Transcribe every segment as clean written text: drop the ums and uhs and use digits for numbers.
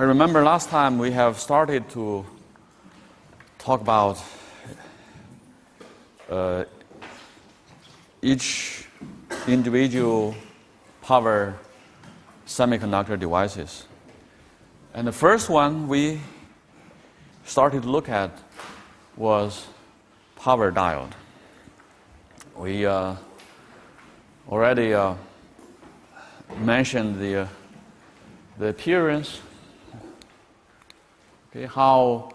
I remember last time we have started to talk about each individual power semiconductor devices. And the first one we started to look at was power diode. We already mentioned the appearance, okay, how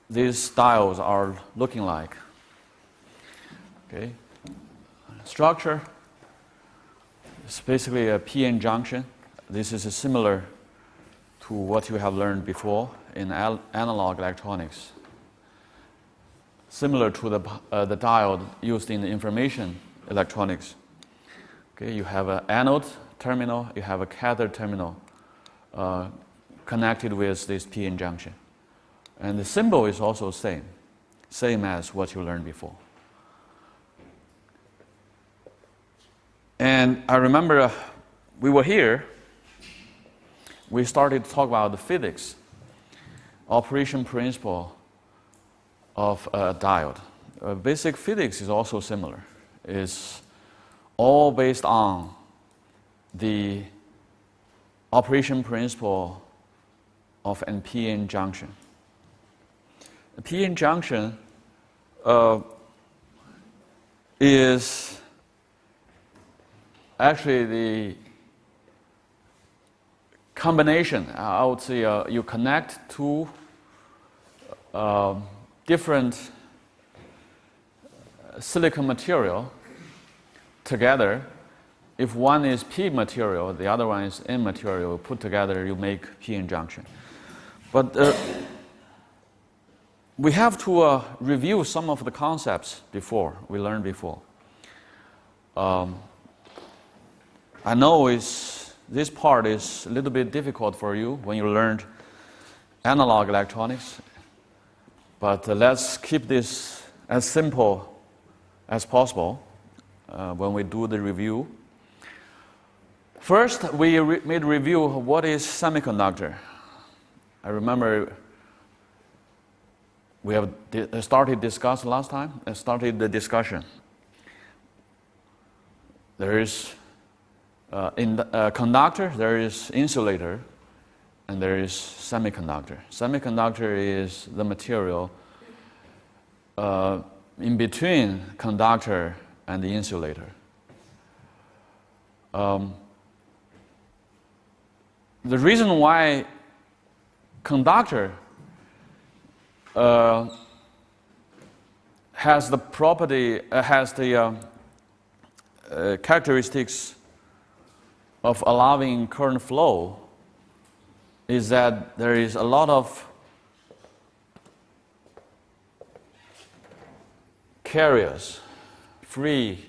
these diodes are looking like. Okay, structure is basically a p-n junction. This is similar to what you have learned before in analog electronics. Similar to the diode used in the information electronics. Okay, you have an anode terminal, you have a cathode terminal connected with this p-n junction. And the symbol is also same as what you learned before. And I remember we were here, we started to talk about the physics, operation principle of a diode. Basic physics is also similar. It's all based on the operation principle of an p-n junction. The p-n junction is actually the combination. I would say you connect two different silicon material together. If one is p material, the other one is n material, put together you make p-n junction. But we have to review some of the concepts we learned before. I know this part is a little bit difficult for you when you learned analog electronics, but let's keep this as simple as possible when we do the review. First, we made a review of what is semiconductor. I remember we have started the discussion. There is in the conductor, there is insulator, and there is semiconductor. Semiconductor is the material in between conductor and the insulator. The reason why conductor has the characteristics of allowing current flow is that there is a lot of carriers, free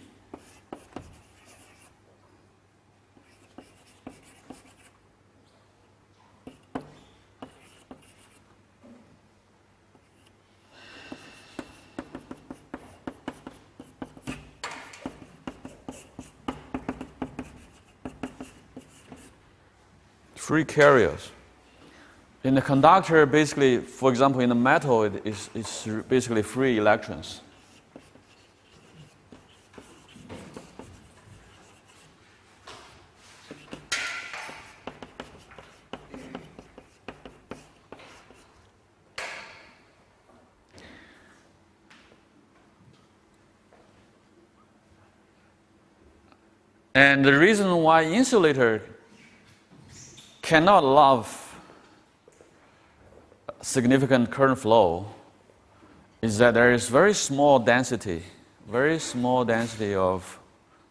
carriers. In the conductor, basically, for example, in the metal, it's basically free electrons. And the reason why insulator cannot allow significant current flow is that there is very small density of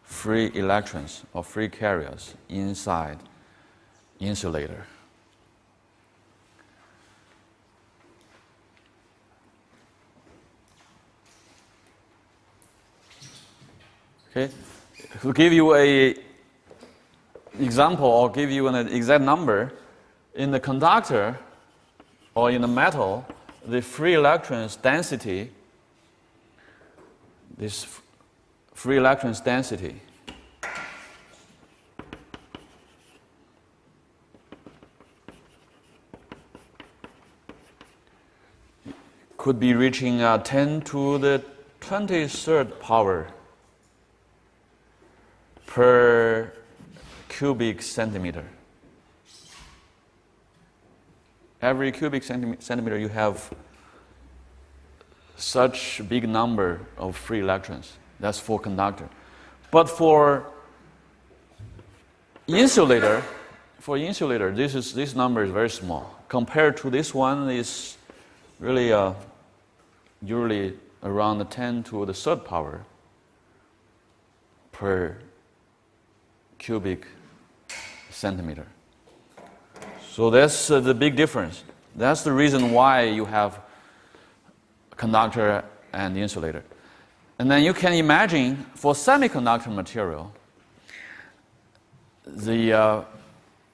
free electrons or free carriers inside insulator. Okay, to give you an example or give you an exact number, in the conductor or in the metal, the free electrons density, this free electrons density could be reaching 10 to the 23rd power per cubic centimeter. Every cubic centimeter you have such big number of free electrons. That's for conductor. But for insulator, this number is very small. Compared to this one, is really usually around 10 to the third power per cubic centimeter. So that's the big difference. That's the reason why you have conductor and insulator. And then you can imagine for semiconductor material, the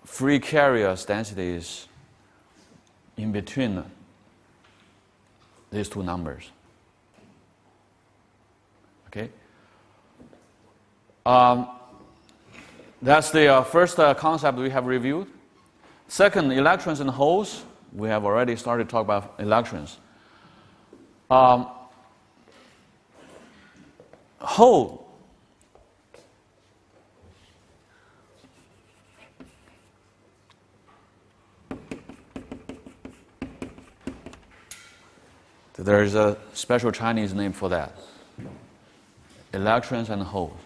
free carrier density is in between these two numbers. Okay? That's the first concept we have reviewed. Second, electrons and holes. We have already started to talk about electrons. Hole. There is a special Chinese name for that. Electrons and holes.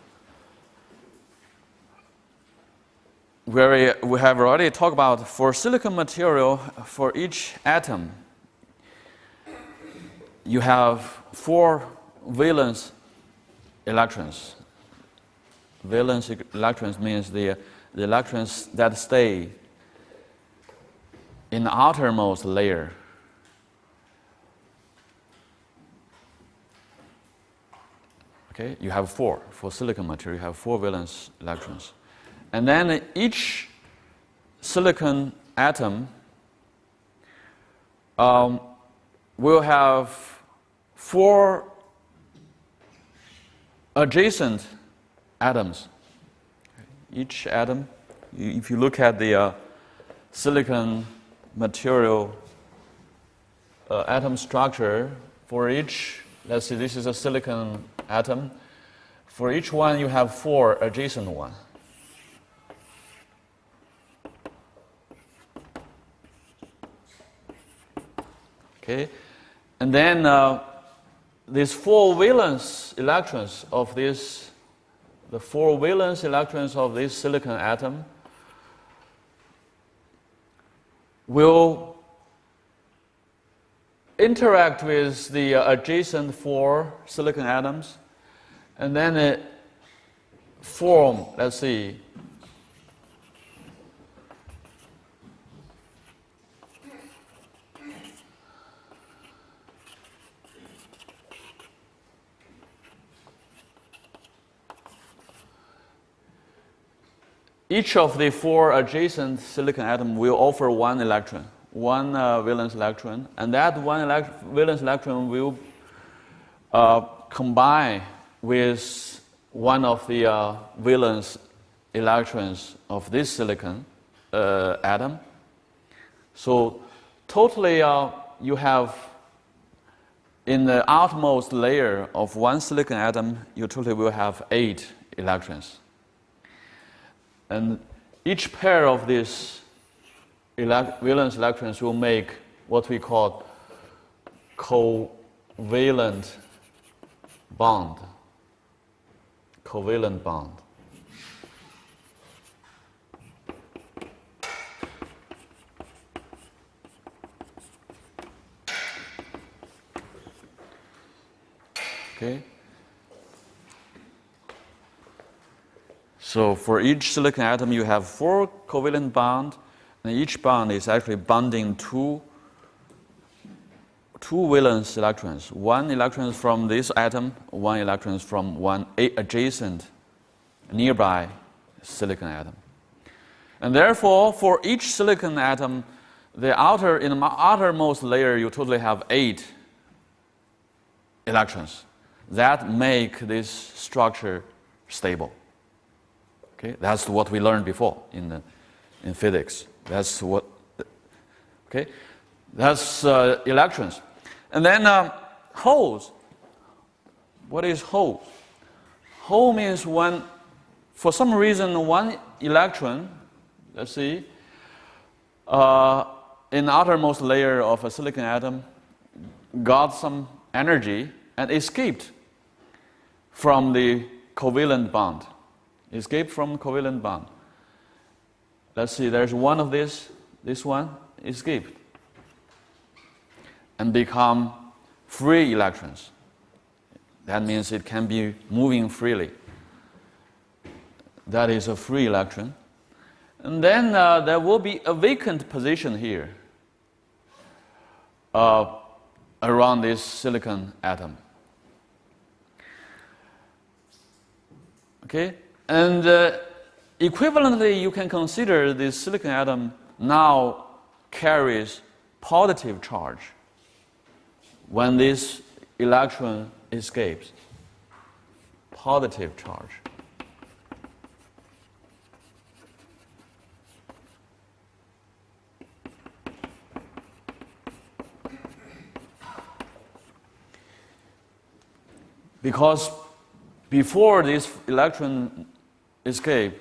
We have already talked about for silicon material, for each atom, you have 4 valence electrons. Valence electrons means the electrons that stay in the outermost layer. Okay, you have 4. For silicon material, you have 4 valence electrons. And then each silicon atom will have 4 adjacent atoms. Each atom, if you look at the silicon material atom structure, for each, let's see, this is a silicon atom. For each one, you have 4 adjacent ones. Okay, and then these 4 valence electrons of this, the 4 valence electrons of this silicon atom will interact with the adjacent 4 silicon atoms, and then it form, let's see, each of the 4 adjacent silicon atoms will offer 1 electron, 1 valence electron, and that 1 valence electron will combine with one of the valence electrons of this silicon atom. So totally you have, in the outermost layer of 1 silicon atom, you totally will have 8 electrons. And each pair of these valence electrons will make what we call covalent bond. Covalent bond. Okay. So for each silicon atom, you have 4 covalent bonds, and each bond is actually bonding two valence electrons. 1 electron from this atom, 1 electron from one adjacent, nearby silicon atom. And therefore, for each silicon atom, in the outermost layer, you totally have 8 electrons that make this structure stable. Okay, that's what we learned before in physics. That's what. Okay, that's electrons, And then holes. What is hole? Hole means when, for some reason, one electron, let's see, in the outermost layer of a silicon atom got some energy and escaped from the covalent bond. Escaped from covalent bond. Let's see, there's one of this one escaped and become free electrons. That means it can be moving freely. That is a free electron. And then there will be a vacant position here around this silicon atom. Okay? And equivalently, you can consider this silicon atom now carries positive charge when this electron escapes. Positive charge. Because before this electron escapes,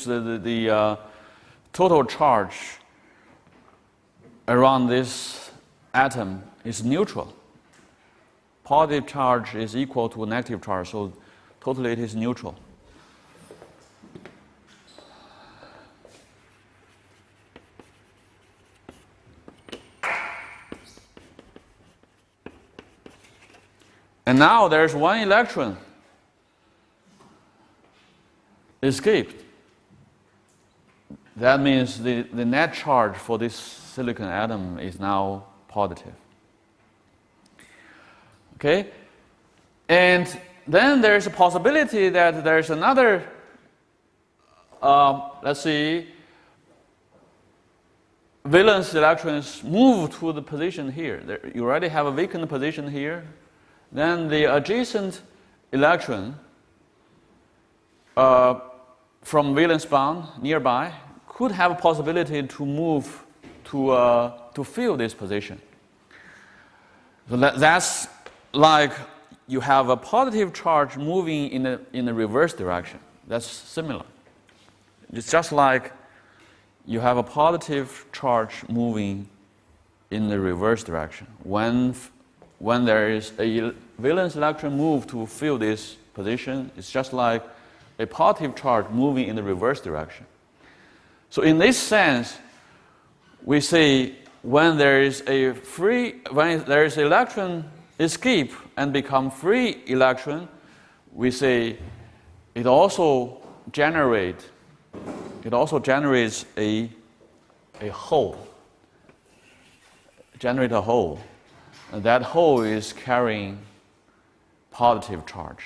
the total charge around this atom is neutral. Positive charge is equal to negative charge, so totally it is neutral. And now there's one electron escaped. That means the net charge for this silicon atom is now positive. Okay? And then there's a possibility that there's another, let's see, valence electrons move to the position here. You already have a vacant position here. Then the adjacent electron from valence bond nearby could have a possibility to move to fill this position. So that's like you have a positive charge moving in the reverse direction. That's similar. It's just like you have a positive charge moving in the reverse direction. When there is a valence electron move to fill this position, it's just like a positive charge moving in the reverse direction. So in this sense, we say when there is electron escape and become free electron, we say it also generates a hole. Generate a hole. And that hole is carrying positive charge.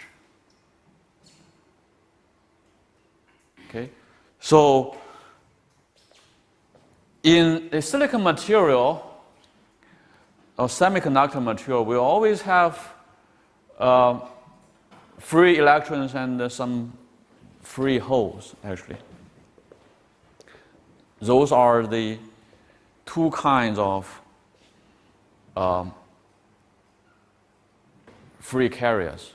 Okay? So in a silicon material or semiconductor material, we always have free electrons and some free holes, actually. Those are the two kinds of free carriers.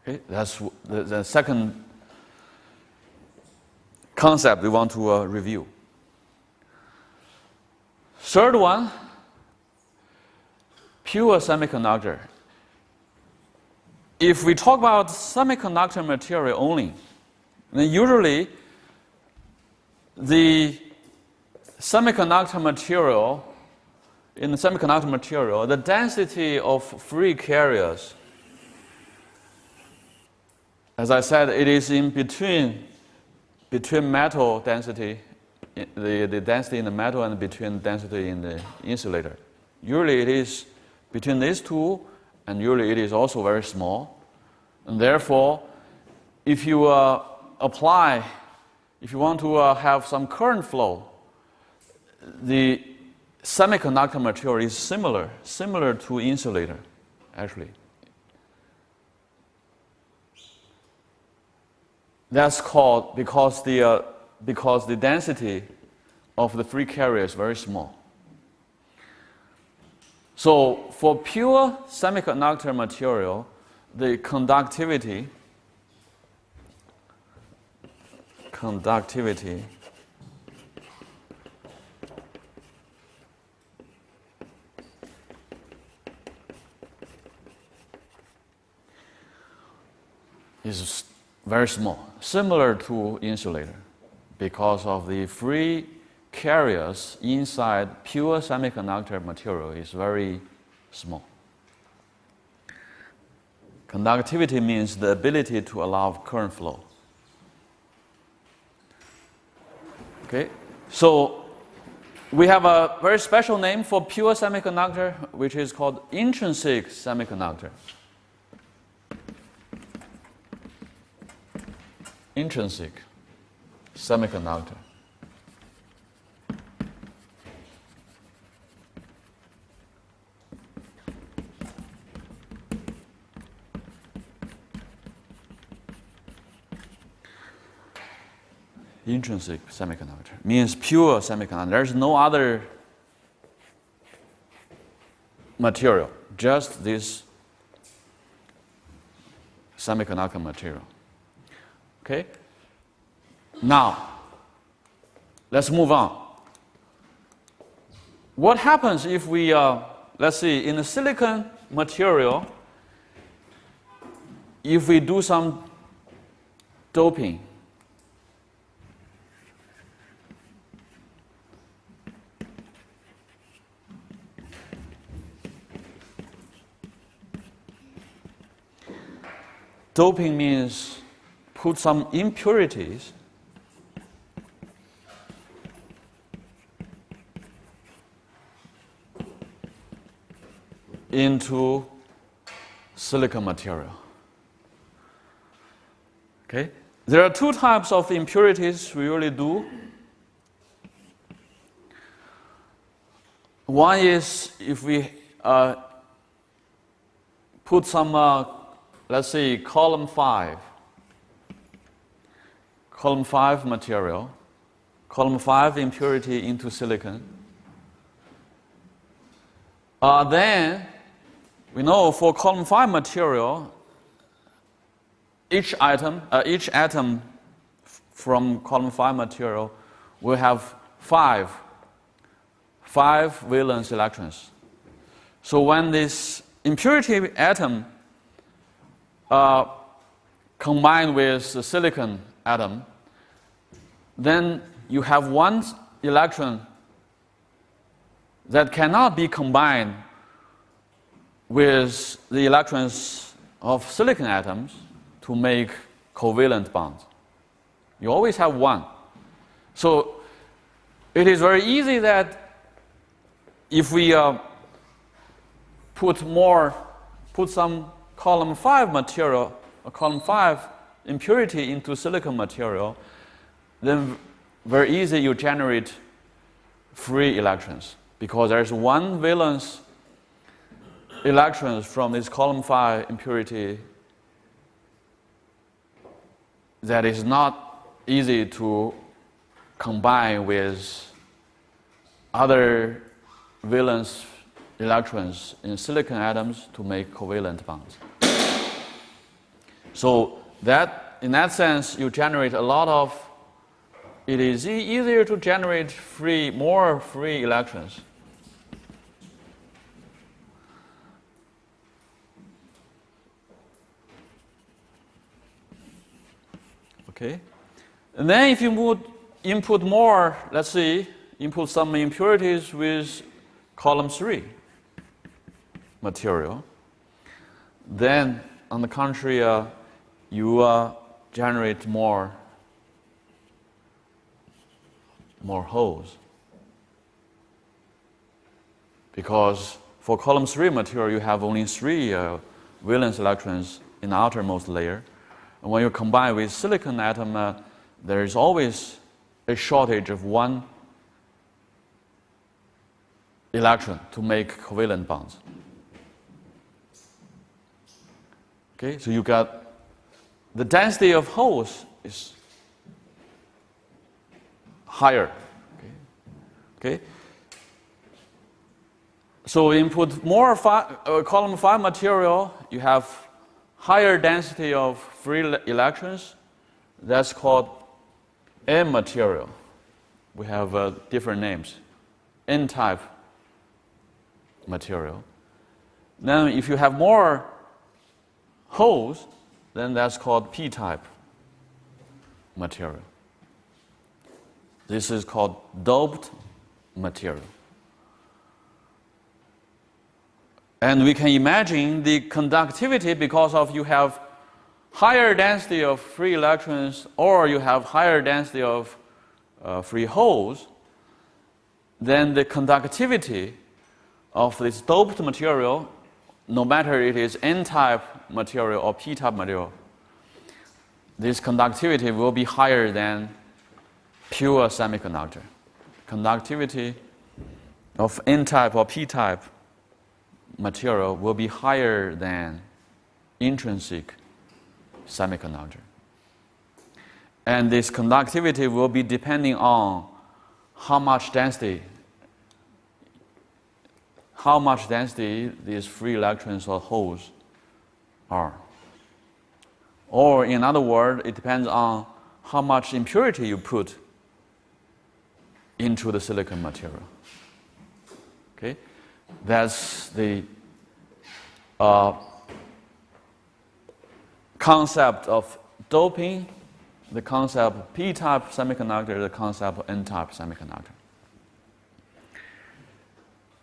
Okay, that's the second concept we want to review. Third one, pure semiconductor. If we talk about semiconductor material only, then usually the semiconductor material, in the semiconductor material, the density of free carriers, as I said, it is in between metal density, the density in the metal and between density in the insulator. Usually it is between these two, and usually it is also very small. And therefore, if you want to have some current flow, the semiconductor material is similar to insulator, actually. That's called because the density of the free carrier is very small. So for pure semiconductor material, the conductivity is very small, similar to insulator, because of the free carriers inside pure semiconductor material is very small. Conductivity means the ability to allow current flow. Okay, so we have a very special name for pure semiconductor, which is called intrinsic semiconductor. Intrinsic semiconductor. Intrinsic semiconductor means pure semiconductor. There's no other material, just this semiconductor material. Okay? Now, let's move on. What happens if we, let's see, in the silicon material, if we do some doping? Doping means put some impurities into silicon material. Okay? There are two types of impurities we usually do. One is if we put some, let's say, column 5 material, column 5 impurity into silicon. Then we know for column 5 material, each atom from column 5 material will have five valence electrons. So when this impurity atom combined with the silicon atom, then you have one electron that cannot be combined with the electrons of silicon atoms to make covalent bonds. You always have one. So it is very easy that if we put some column 5 material, a column 5 impurity into silicon material, then very easy you generate free electrons, because there's one valence electrons from this column 5 impurity that is not easy to combine with other valence electrons in silicon atoms to make covalent bonds. So that, in that sense, you generate a lot of, it is easier to generate more free electrons. Okay, and then if you input more, let's see, input some impurities with column 3 material, then on the contrary, you generate more holes, because for column 3 material you have only 3 valence electrons in the outermost layer. And when you combine with silicon atom, there is always a shortage of one electron to make covalent bonds. Okay, so you got the density of holes is higher. Okay? Okay. So input more column 5 material, you have higher density of free electrons. That's called N material. We have different names. N-type material. Then if you have more holes, then that's called P-type material. This is called doped material. And we can imagine the conductivity because of you have higher density of free electrons or you have higher density of free holes, then the conductivity of this doped material, no matter it is N-type material or P-type material, this conductivity will be higher than pure semiconductor. Conductivity of N-type or P-type material will be higher than intrinsic semiconductor. And this conductivity will be depending on how much density these free electrons or holes are. Or in other words, it depends on how much impurity you put into the silicon material. Okay? That's the concept of doping, the concept of P-type semiconductor, the concept of N-type semiconductor.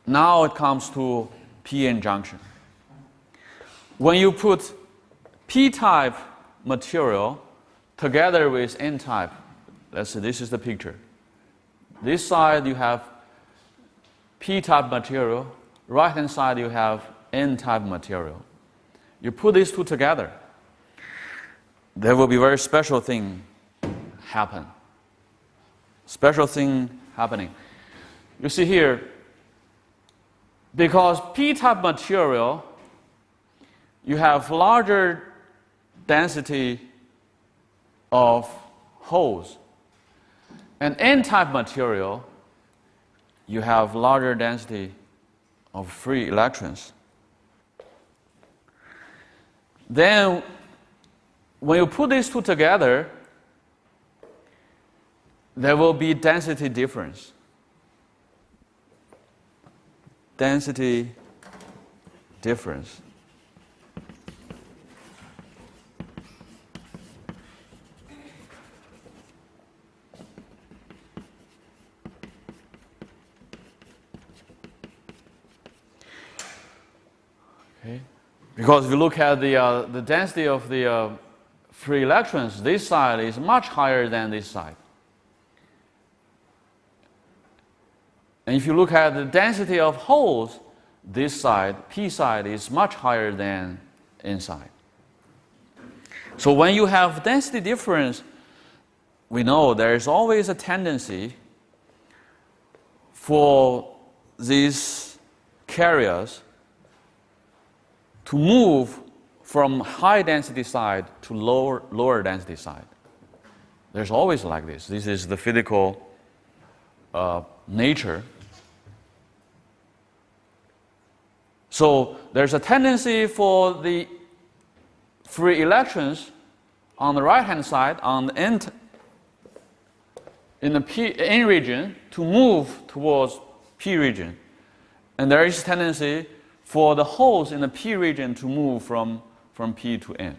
Now it comes to p-n junction. When you put P-type material together with N-type, let's say this is the picture. This side you have P-type material, right-hand side you have N-type material. You put these two together, there will be a very special thing happen. Special thing happening. You see here, because P-type material, you have larger density of holes. And N-type material, you have larger density of free electrons. Then, when you put these two together, there will be density difference. Density difference. Okay. Because if you look at the density of the free electrons, this side is much higher than this side. And if you look at the density of holes, this side, P side, is much higher than N side. So when you have density difference, we know there is always a tendency for these carriers to move from high density side to lower density side. There's always like this. This is the physical nature. So there's a tendency for the free electrons on the right-hand side, on the end, in the N region, to move towards P region. And there is a tendency for the holes in the P region to move from P to N.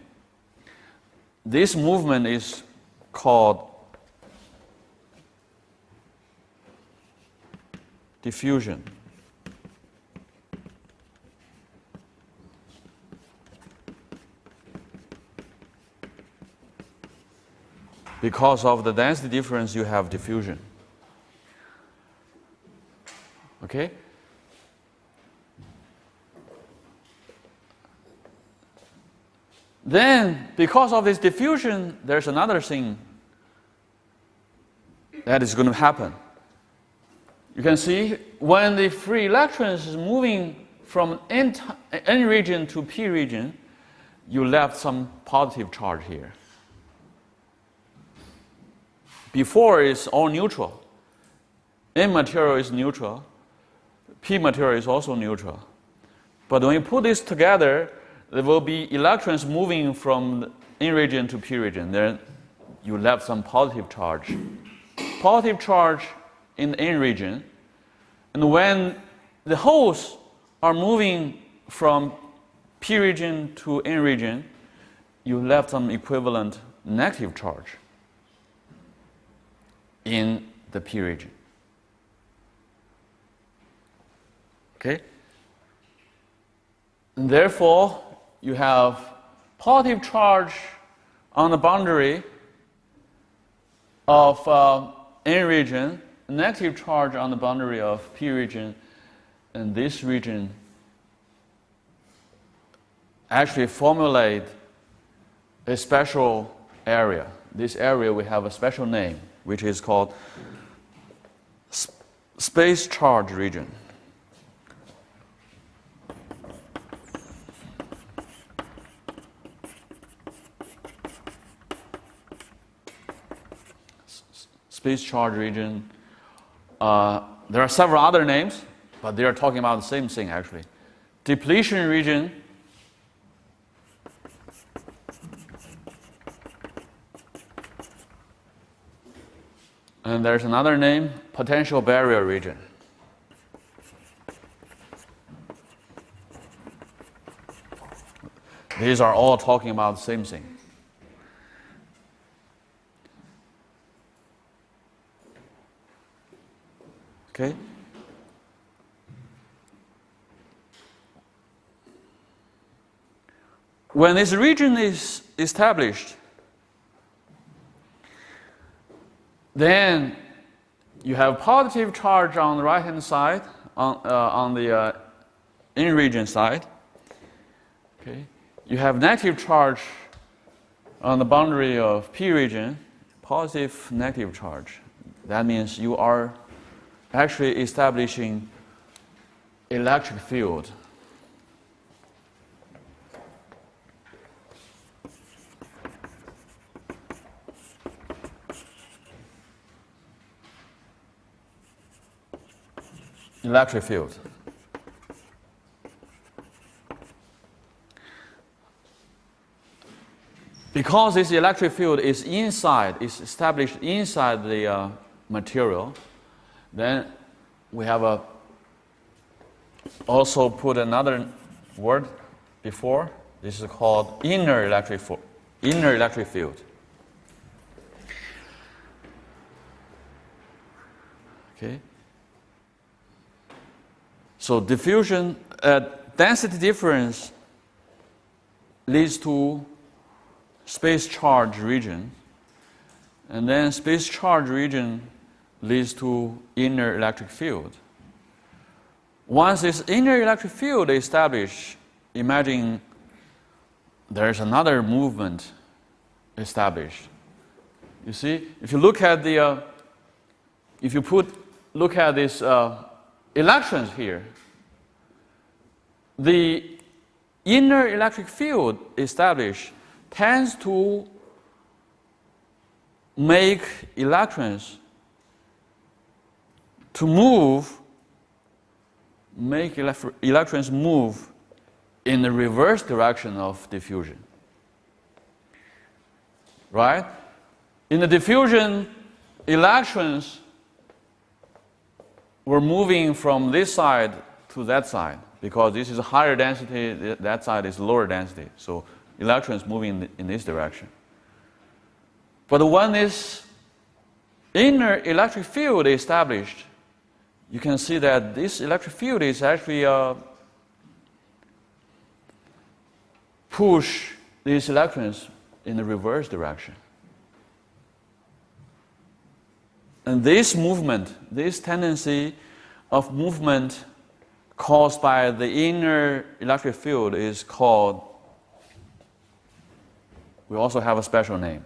This movement is called diffusion. Because of the density difference, you have diffusion. Okay? Then, because of this diffusion, there's another thing that is going to happen. You can see when the free electrons is moving from N region to P region, you left some positive charge here. Before it's all neutral. N material is neutral. P material is also neutral. But when you put this together, there will be electrons moving from N region to P region. Then you left some positive charge. Positive charge in the N region. And when the holes are moving from P region to N region, you left some equivalent negative charge in the P region. Okay? And therefore, you have positive charge on the boundary of N region, negative charge on the boundary of P region, and this region actually formulate a special area. This area we have a special name, which is called space charge region. Space charge region. There are several other names, but they are talking about the same thing actually. Depletion region. And there's another name, potential barrier region. These are all talking about the same thing. Okay? When this region is established, then you have positive charge on the right-hand side, on the N region side. Okay? You have negative charge on the boundary of P region, positive, negative charge. That means you are actually establishing electric field. Electric field. Because this electric field is established inside the material, then we have also put another word before. This is called inner electric field. Okay. So diffusion, density difference leads to space charge region, and then space charge region leads to inner electric field. Once this inner electric field is established, imagine there's another movement established. You see, if you look at the, look at this electrons here, the inner electric field established tends to make electrons to move, electrons move in the reverse direction of diffusion. Right? In the diffusion, electrons were moving from this side to that side because this is a higher density, that side is lower density. So electrons moving in this direction. But when this inner electric field is established, you can see that this electric field is actually push these electrons in the reverse direction. And this movement, this tendency of movement caused by the inner electric field is called, we also have a special name.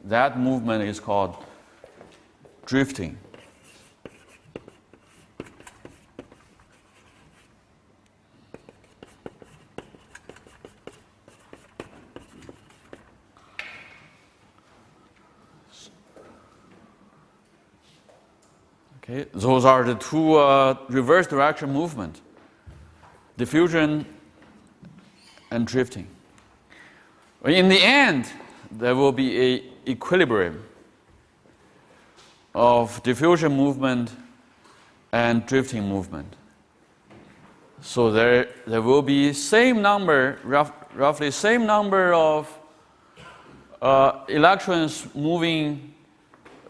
That movement is called drifting. Okay, those are the two reverse direction movement, diffusion and drifting. In the end, there will be an equilibrium of diffusion movement and drifting movement. So there will be same number, roughly same number of electrons moving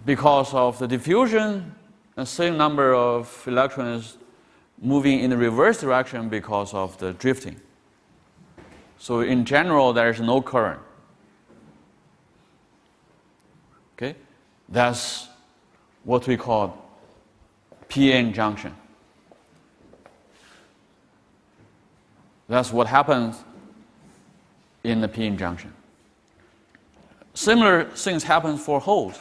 because of the diffusion, and same number of electrons moving in the reverse direction because of the drifting. So in general, there is no current. Okay? That's what we call p-n junction. That's what happens in the p-n junction. Similar things happen for holes.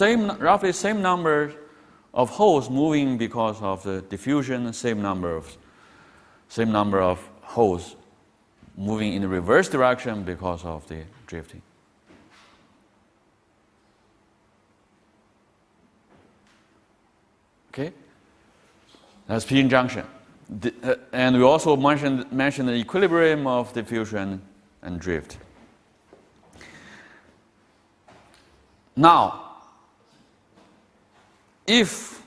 Roughly same number of holes moving because of the diffusion, same number of holes moving in the reverse direction because of the drifting. Okay, that's p-n junction. And we also mentioned the equilibrium of diffusion and drift. Now, if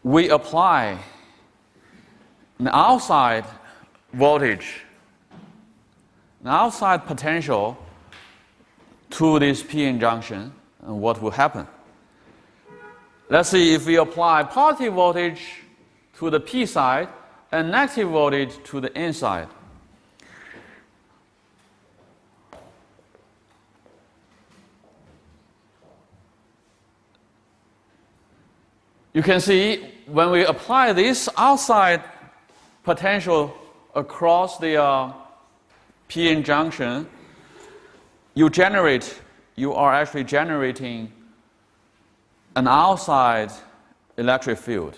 we apply an outside voltage, an outside potential to this p-n junction, what will happen? Let's see if we apply positive voltage to the p side and negative voltage to the n side. You can see when we apply this outside potential across the p-n junction, you are actually generating an outside electric field.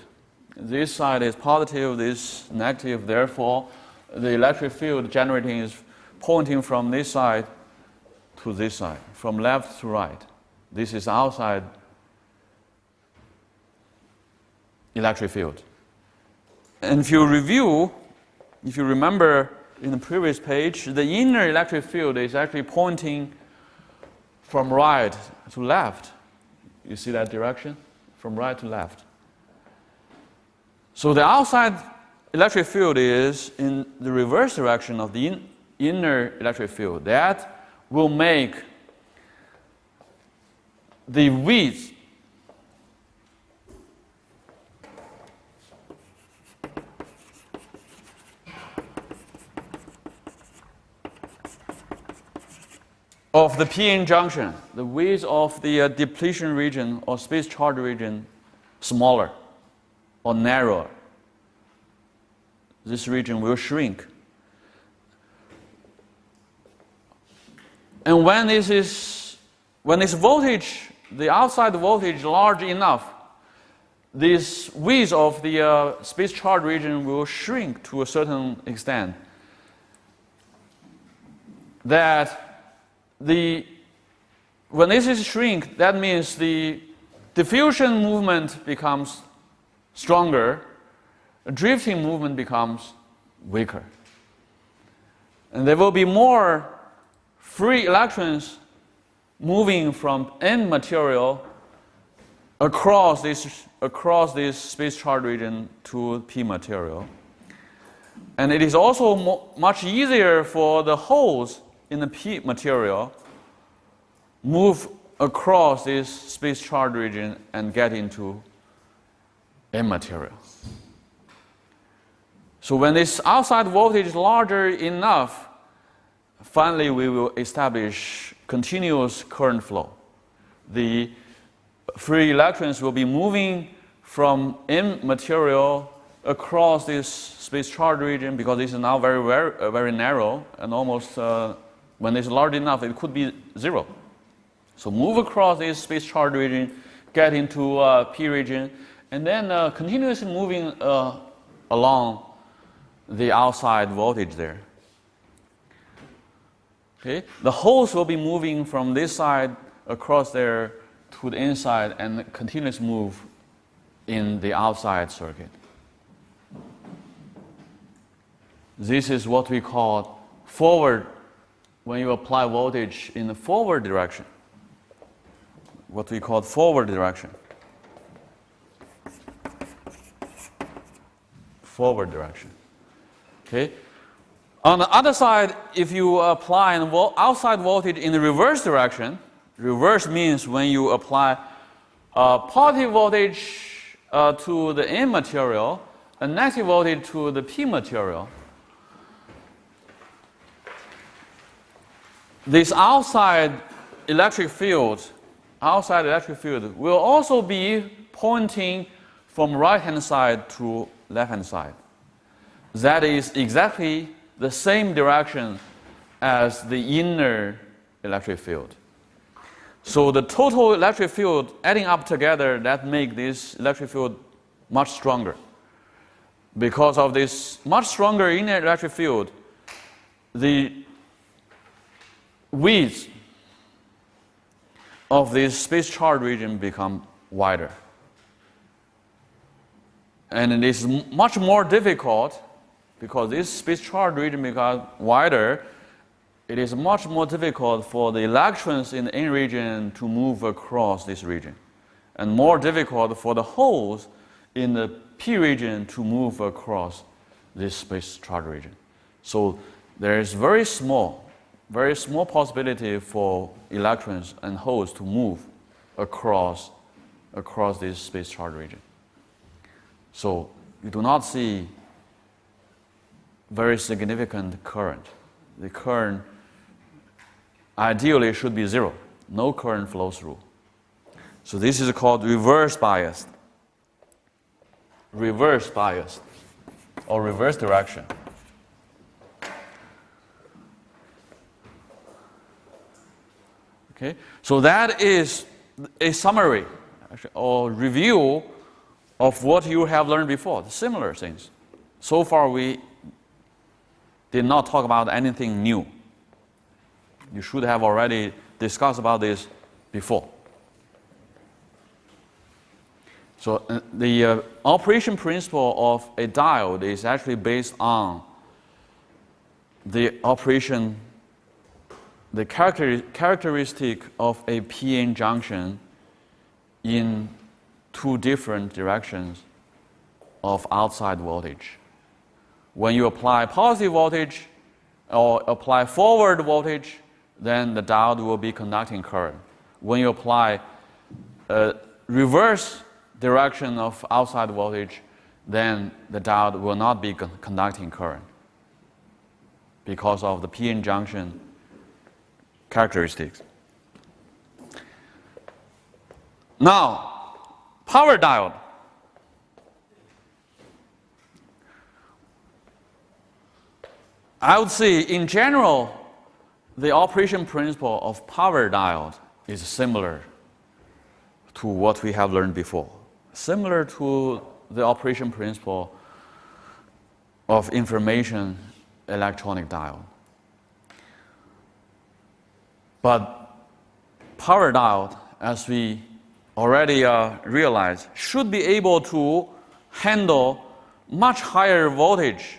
This side is positive, this negative, therefore the electric field generating is pointing from this side to this side, from left to right. This is outside electric field. And if you remember in the previous page, the inner electric field is actually pointing from right to left. You see that direction? From right to left. So the outside electric field is in the reverse direction of the inner electric field. That will make the width of the p-n junction, the width of the depletion region or space charge region, smaller or narrower. This region will shrink. And when this voltage, the outside voltage, large enough, this width of the space charge region will shrink to a certain extent. When this is shrink, that means the diffusion movement becomes stronger, drifting movement becomes weaker. And there will be more free electrons moving from N material across this space charge region to P material. And it is also much easier for the holes in the P material move across this space charge region and get into N material. So when this outside voltage is larger enough, finally we will establish continuous current flow. The free electrons will be moving from N material across this space charge region, because this is now very narrow, and almost when it's large enough it could be zero. So move across this space charge region, get into P region, and then continuously moving along the outside voltage there. Okay? The holes will be moving from this side across there to the inside and continuous move in the outside circuit. This is what we call forward, when you apply voltage in the forward direction. What we call forward direction. Forward direction. Okay? On the other side, if you apply an outside voltage in the reverse direction, reverse means when you apply a positive voltage to the N material, a negative voltage to the P material. This outside electric field will also be pointing from right-hand side to left-hand side. That is exactly the same direction as the inner electric field. So the total electric field adding up together, that make this electric field much stronger. Because of this much stronger inner electric field, the width of this space charged region become wider. And it is much more difficult, because this space charged region becomes wider, it is much more difficult for the electrons in the N region to move across this region, and more difficult for the holes in the P region to move across this space charged region. So there is very small possibility for electrons and holes to move across this space charged region. So you do not see very significant current. The current ideally should be zero. No current flows through. So this is called reverse bias. Reverse bias, or reverse direction. Okay, so that is a summary, actually, or review of what you have learned before, similar things. So far we did not talk about anything new. You should have already discussed about this before. So the operation principle of a diode is actually based on the operation, the characteristic of a p-n junction in two different directions of outside voltage. When you apply positive voltage or apply forward voltage, then the diode will be conducting current. When you apply a reverse direction of outside voltage, then the diode will not be conducting current because of the p-n junction characteristics. Now, power diode. I would say, in general, the operation principle of power diode is similar to what we have learned before. Similar to the operation principle of information electronic diode. But power diode, as we already realized, should be able to handle much higher voltage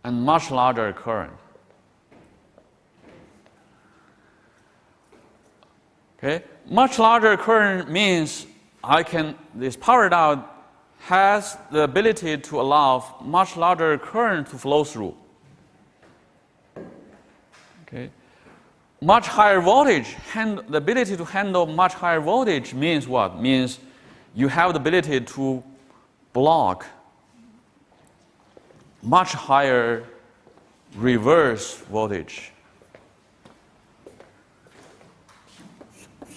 and much larger current. Okay? Much larger current means this power diode has the ability to allow much larger current to flow through. Okay? Much higher voltage, the ability to handle much higher voltage means what? Means you have the ability to block much higher reverse voltage.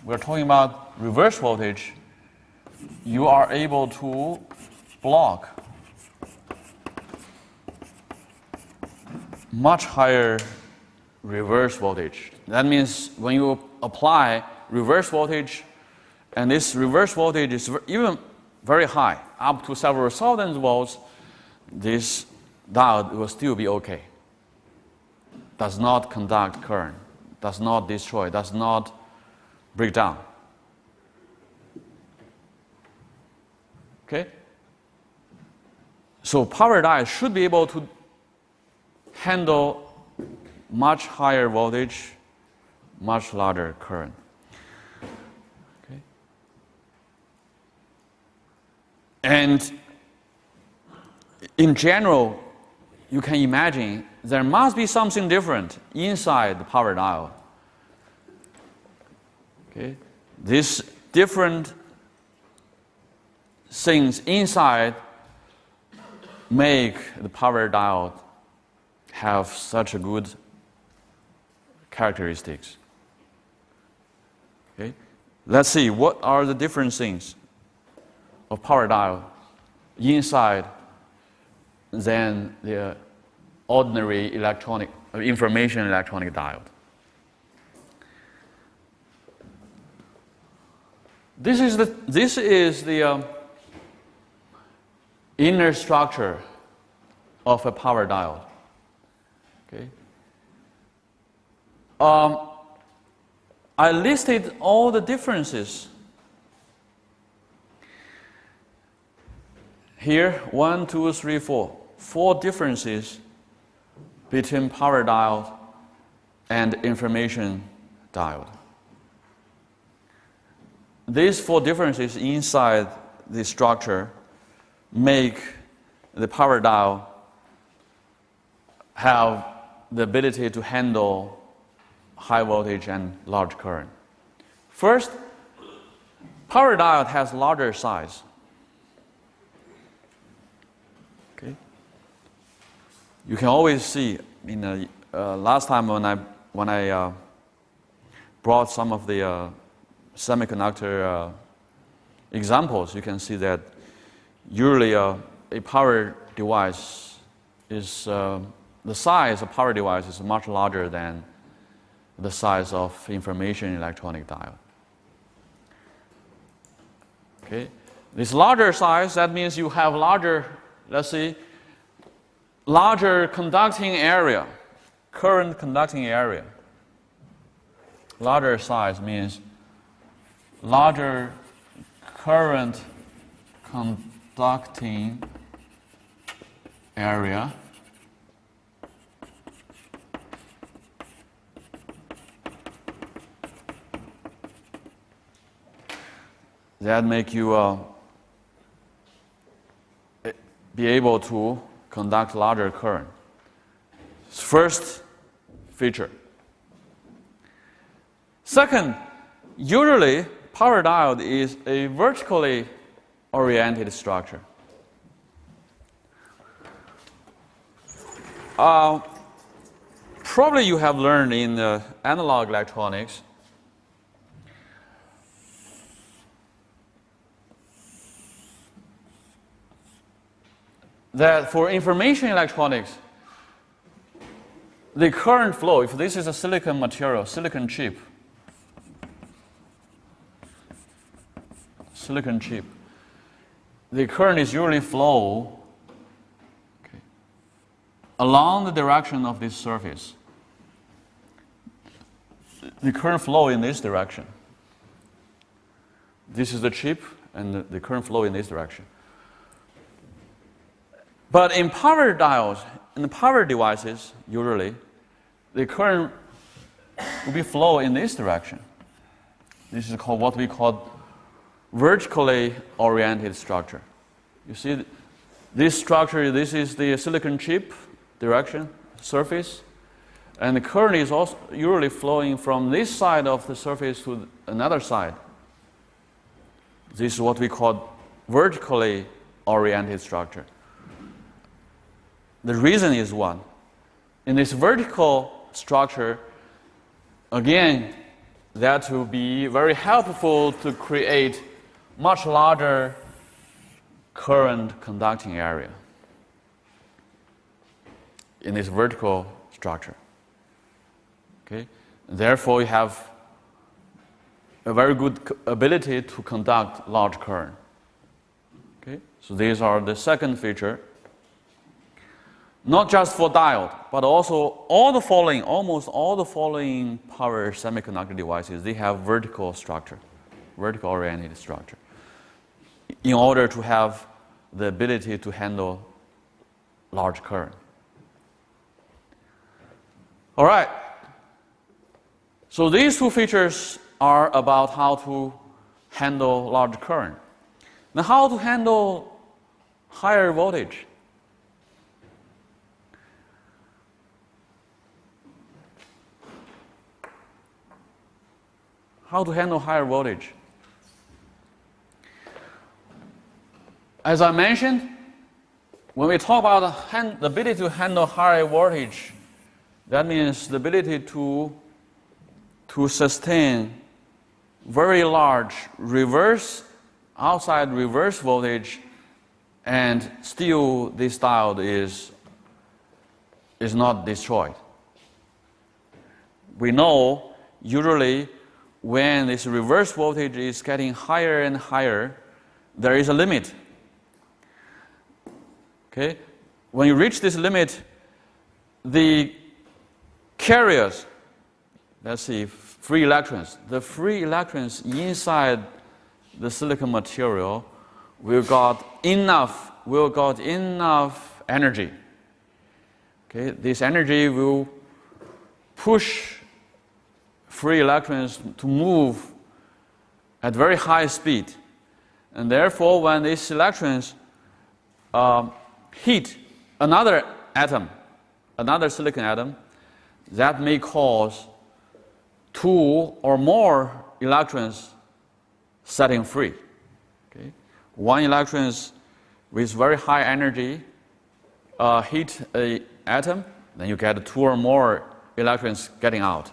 We're talking about reverse voltage. You are able to block much higher reverse voltage. That means when you apply reverse voltage, and this reverse voltage is even very high, up to several thousand volts, this diode will still be okay. Does not conduct current, does not destroy, does not break down. Okay? So power diodes should be able to handle much higher voltage, much larger current. Okay? And in general, you can imagine there must be something different inside the power diode. Okay? These different things inside make the power diode have such a good characteristics. Okay? Let's see what are the different things of power diode inside than the ordinary electronic information electronic diode. This is the inner structure of a power diode. Okay. I listed all the differences here. 1, 2, 3, 4. 4 differences between power diode and information diode. These 4 differences inside the structure make the power diode have the ability to handle high voltage and large current. First, power diode has larger size. Okay. You can always see in last time when I brought some of the semiconductor examples, you can see that usually a power device is the size of power device is much larger than the size of information electronic diode. Okay, this larger size, that means you have larger, let's see, larger conducting area, current conducting area. Larger size means larger current conducting area. That make you be able to conduct larger current. First feature. Second, usually power diode is a vertically oriented structure. Probably you have learned in analog electronics that for information electronics, the current flow, if this is a silicon material, silicon chip, the current is usually flow along the direction of this surface. The current flow in this direction. This is the chip, and the current flow in this direction. But in power diodes, in the power devices, usually, the current will be flow in this direction. This is called what we call vertically oriented structure. You see, this structure, this is the silicon chip direction, surface, and the current is also usually flowing from this side of the surface to another side. This is what we call vertically oriented structure. The reason is one. In this vertical structure, again, that will be very helpful to create much larger current conducting area in this vertical structure. Okay? Therefore, you have a very good ability to conduct large current. Okay? So these are the second feature. Not just for diode, but also almost all the following power semiconductor devices, they have vertical structure, vertical oriented structure. in order to have the ability to handle large current. All right. So these two features are about how to handle large current. Now, how to handle higher voltage? How to handle higher voltage? As I mentioned, when we talk about the ability to handle higher voltage, that means the ability to sustain very large outside reverse voltage, and still this diode is not destroyed. We know usually when this reverse voltage is getting higher and higher, there is a limit. Okay? When you reach this limit, the carriers, let's see, free electrons, the free electrons inside the silicon material will got enough energy. Okay? This energy will push free electrons to move at very high speed. And therefore, when these electrons hit another atom, another silicon atom, that may cause 2 or more electrons setting free. Okay? One electron with very high energy hit an atom, then you get 2 or more electrons getting out,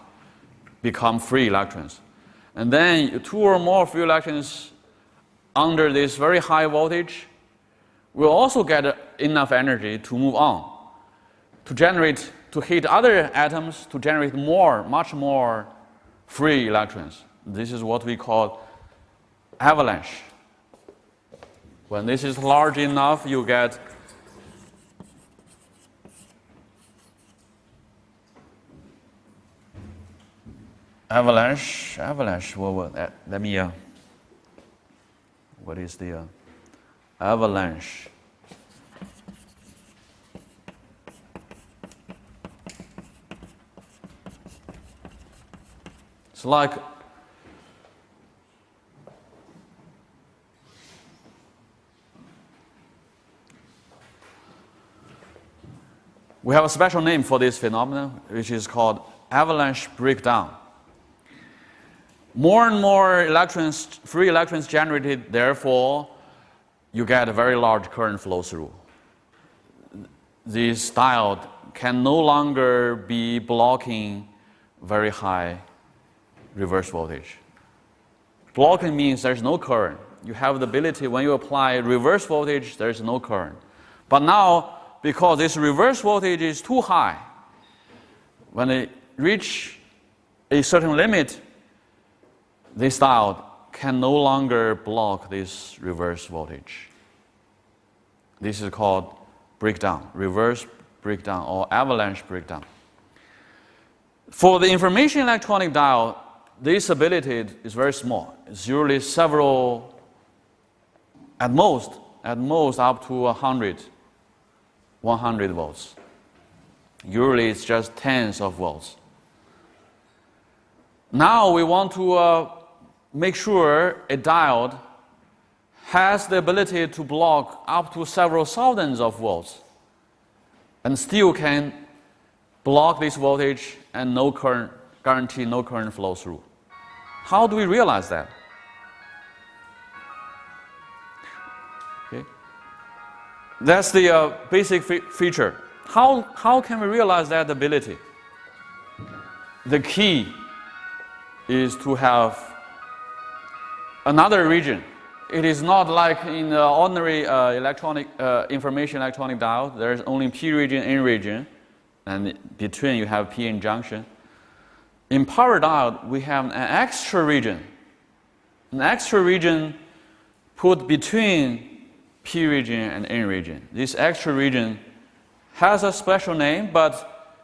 become free electrons. And then 2 or more free electrons under this very high voltage will also get enough energy to move on, to hit other atoms to generate much more free electrons. This is what we call avalanche. When this is large enough, you get avalanche. Well, let me. What is the avalanche? It's like we have a special name for this phenomenon, which is called avalanche breakdown. More and more free electrons generated, therefore, you get a very large current flow through. This diode can no longer be blocking very high reverse voltage. Blocking means there's no current. You have the ability, when you apply reverse voltage, there's no current. But now, because this reverse voltage is too high, when it reach a certain limit, this diode can no longer block this reverse voltage. This is called breakdown, reverse breakdown, or avalanche breakdown. For the information electronic diode, this ability is very small. It's usually several, at most up to 100 volts. Usually it's just tens of volts. Now we want to make sure a diode has the ability to block up to several thousands of volts and still can block this voltage and guarantee no current flow through. How do we realize that? Okay. That's the basic feature. How can we realize that ability? The key is to have another region. It is not like in the ordinary information electronic diode. There's only P region, N region, and between you have P-N junction. In power diode, we have an extra region put between P region and N region. This extra region has a special name, but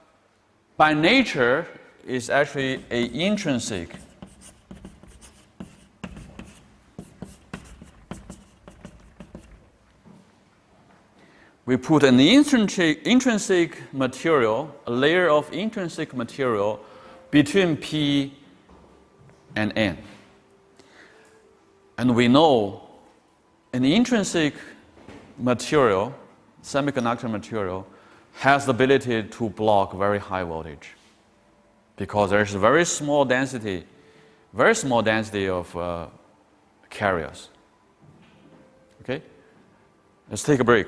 by nature is actually an intrinsic we put an intrinsic material, a layer of intrinsic material between P and N. And we know an intrinsic material, semiconductor material, has the ability to block very high voltage because there's a very small density of carriers. Okay? Let's take a break.